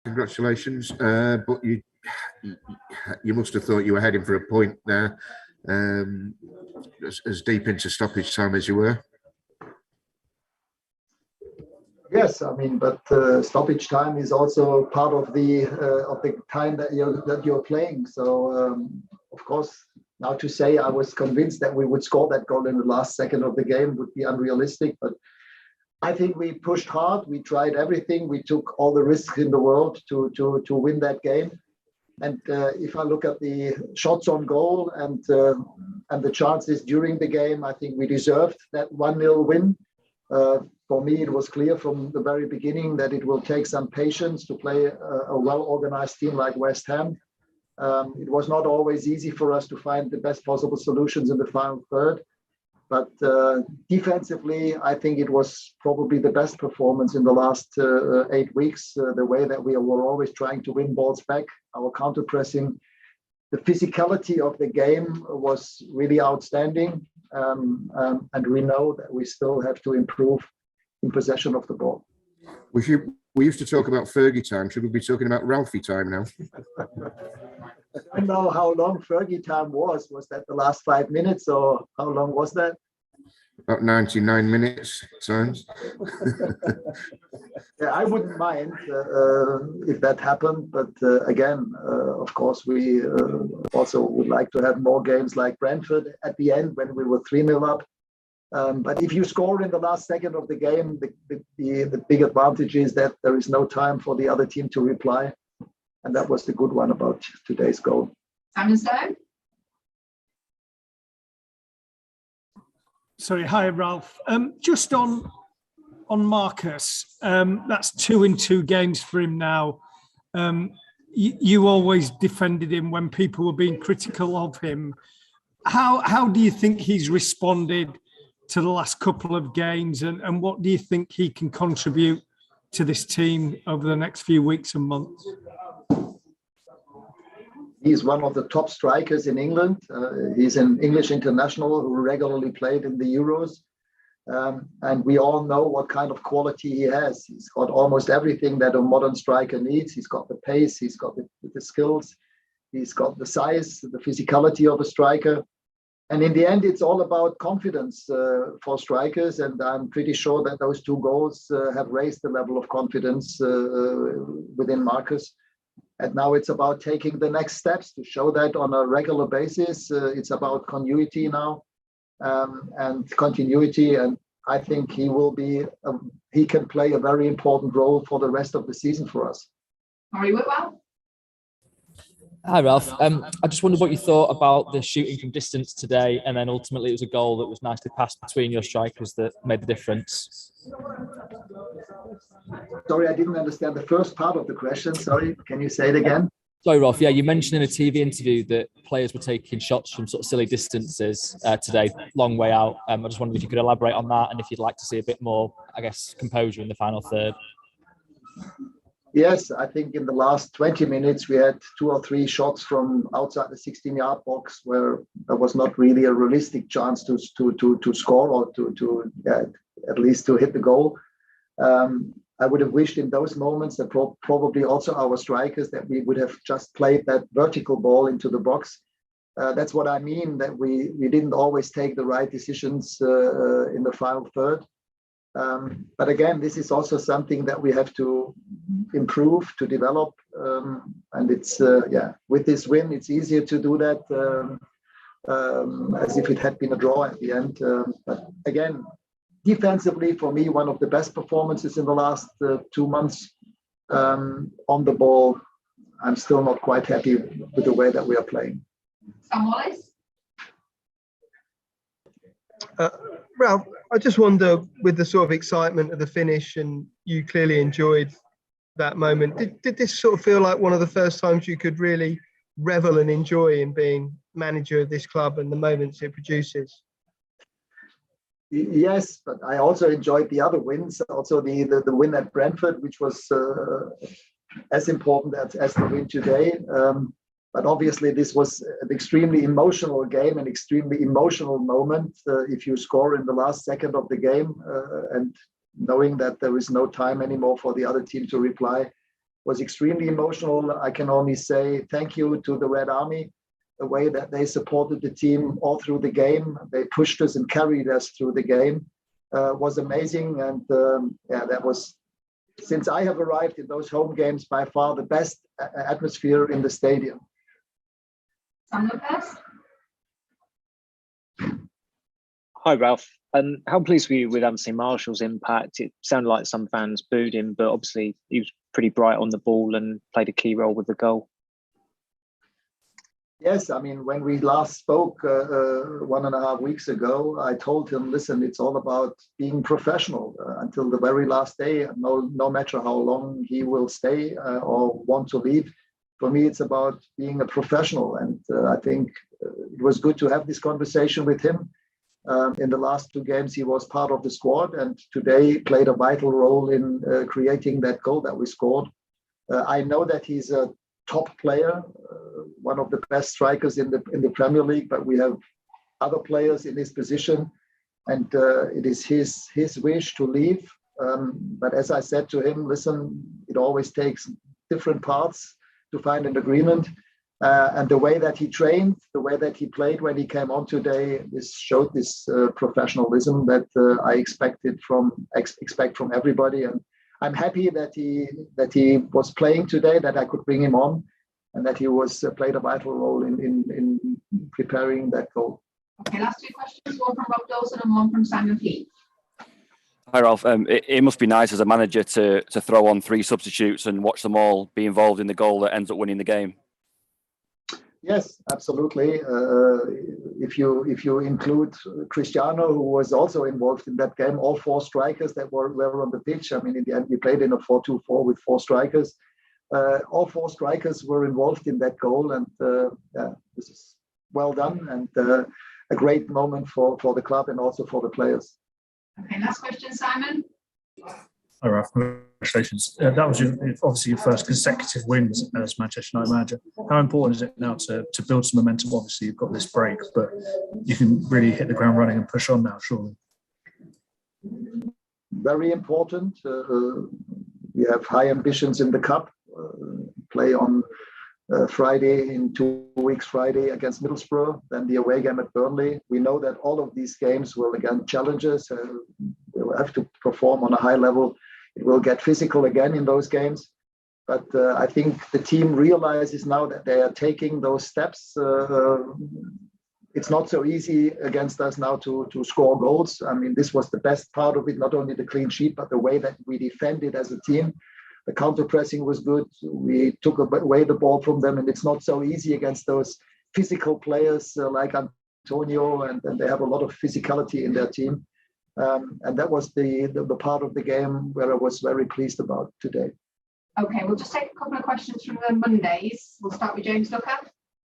Congratulations. But you must have thought you were heading for a point there, as deep into stoppage time as you were. Yes, I mean, but stoppage time is also part of the time that you're playing. So of course, now to say I was convinced that we would score that goal in the last second of the game would be unrealistic. But I think we pushed hard. We tried everything. We took all the risks in the world to win that game. And if I look at the shots on goal and the chances during the game, I think we deserved that 1-0 win. For me, it was clear from the very beginning that it will take some patience to play a well-organized team like West Ham. It was not always easy for us to find the best possible solutions in the final third. But defensively, I think it was probably the best performance in the last 8 weeks. The way that we were always trying to win balls back, our counter-pressing, the physicality of the game was really outstanding. And we know that we still have to improve in possession of the ball. We used to talk about Fergie time. Should we be talking about Ralphie time now? I don't know how long Fergie time was. Was that the last 5 minutes, or how long was that? About 99 minutes times. Yeah, I wouldn't mind if that happened. But again, of course, we also would like to have more games like Brentford at the end when we were 3-0 up. But if you score in the last second of the game, the big advantage is that there is no time for the other team to reply. And that was the good one about today's goal. Simon Stone? Sorry, hi, Ralf. Just on Marcus, that's 2 in 2 games for him now. You always defended him when people were being critical of him. How do you think he's responded to the last couple of games, and what do you think he can contribute to this team over the next few weeks and months? He's one of the top strikers in England. He's an English international who regularly played in the Euros. And we all know what kind of quality he has. He's got almost everything that a modern striker needs. He's got the pace, he's got the skills, he's got the size, the physicality of a striker. And in the end, it's all about confidence for strikers. And I'm pretty sure that those 2 goals have raised the level of confidence within Marcus. And now it's about taking the next steps to show that on a regular basis. It's about continuity now and continuity. And I think he can play a very important role for the rest of the season for us. Murray Whitwell? Hi, Ralf. I just wondered what you thought about the shooting from distance today, and then ultimately it was a goal that was nicely passed between your strikers that made the difference. Sorry, I didn't understand the first part of the question. Sorry, can you say it again? Sorry, Ralf. Yeah, you mentioned in a TV interview that players were taking shots from sort of silly distances today, long way out. I just wondered if you could elaborate on that, and if you'd like to see a bit more, I guess, composure in the final third. Yes, I think in the last 20 minutes, we had 2 or 3 shots from outside the 16-yard box where there was not really a realistic chance to score or to at least to hit the goal. I would have wished in those moments that probably also our strikers that we would have just played that vertical ball into the box. That's what I mean, that we didn't always take the right decisions in the final third. But again, this is also something that we have to improve, to develop. And it's, with this win, it's easier to do that as if it had been a draw at the end. But again, defensively, for me, one of the best performances in the last 2 months. On the ball, I'm still not quite happy with the way that we are playing. Sam Wallace? Ralf, I just wonder, with the sort of excitement of the finish, and you clearly enjoyed that moment, did this sort of feel like one of the first times you could really revel and enjoy in being manager of this club and the moments it produces? Yes, but I also enjoyed the other wins, also the win at Brentford, which was as important as the win today. But obviously, this was an extremely emotional game, an extremely emotional moment. If you score in the last second of the game and knowing that there is no time anymore for the other team to reply, was extremely emotional. I can only say thank you to the Red Army, the way that they supported the team all through the game. They pushed us and carried us through the game. Was amazing. And that was, since I have arrived in those home games, by far the best atmosphere in the stadium. Samuel first. Hi, Ralf. How pleased were you with Anthony Marshall's impact? It sounded like some fans booed him, but obviously he was pretty bright on the ball and played a key role with the goal. Yes, I mean, when we last spoke 1.5 weeks ago, I told him, listen, it's all about being professional until the very last day. No matter how long he will stay or want to leave. For me, it's about being a professional. And I think it was good to have this conversation with him. In the last 2 games, he was part of the squad and today played a vital role in creating that goal that we scored. I know that he's a top player, one of the best strikers in the Premier League, but we have other players in his position, and it is his wish to leave. But as I said to him, listen, it always takes different parts to find an agreement. And the way that he trained, the way that he played when he came on today, this showed this professionalism that I expect from everybody. And I'm happy that he was playing today, that I could bring him on, and that he was played a vital role in preparing that goal. Okay, last 2 questions. One from Rob Dawson and one from Simon Fleet. Hi, Ralf. It must be nice as a manager to throw on 3 substitutes and watch them all be involved in the goal that ends up winning the game. Yes, absolutely. If you include Cristiano, who was also involved in that game, all 4 strikers that were on the pitch. I mean, in the end, we played in a 4-2-4 with 4 strikers. All 4 strikers were involved in that goal, and this is well done and a great moment for the club and also for the players. Okay, last question, Simon. Hi, Ralf. Congratulations. That was obviously your first consecutive wins as Manchester United manager. How important is it now to build some momentum? Obviously, you've got this break, but you can really hit the ground running and push on now, surely. Very important. We have high ambitions in the cup. Play on Friday, in 2 weeks, Friday against Middlesbrough, then the away game at Burnley. We know that all of these games will again challenge us. We'll have to perform on a high level. It will get physical again in those games. But I think the team realizes now that they are taking those steps. It's not so easy against us now to score goals. I mean, this was the best part of it, not only the clean sheet, but the way that we defended as a team. The counter-pressing was good. We took away the ball from them, and it's not so easy against those physical players like Antonio, and they have a lot of physicality in their team. And that was the part of the game where I was very pleased about today. Okay, we'll just take a couple of questions from the Mondays. We'll start with James Ducker.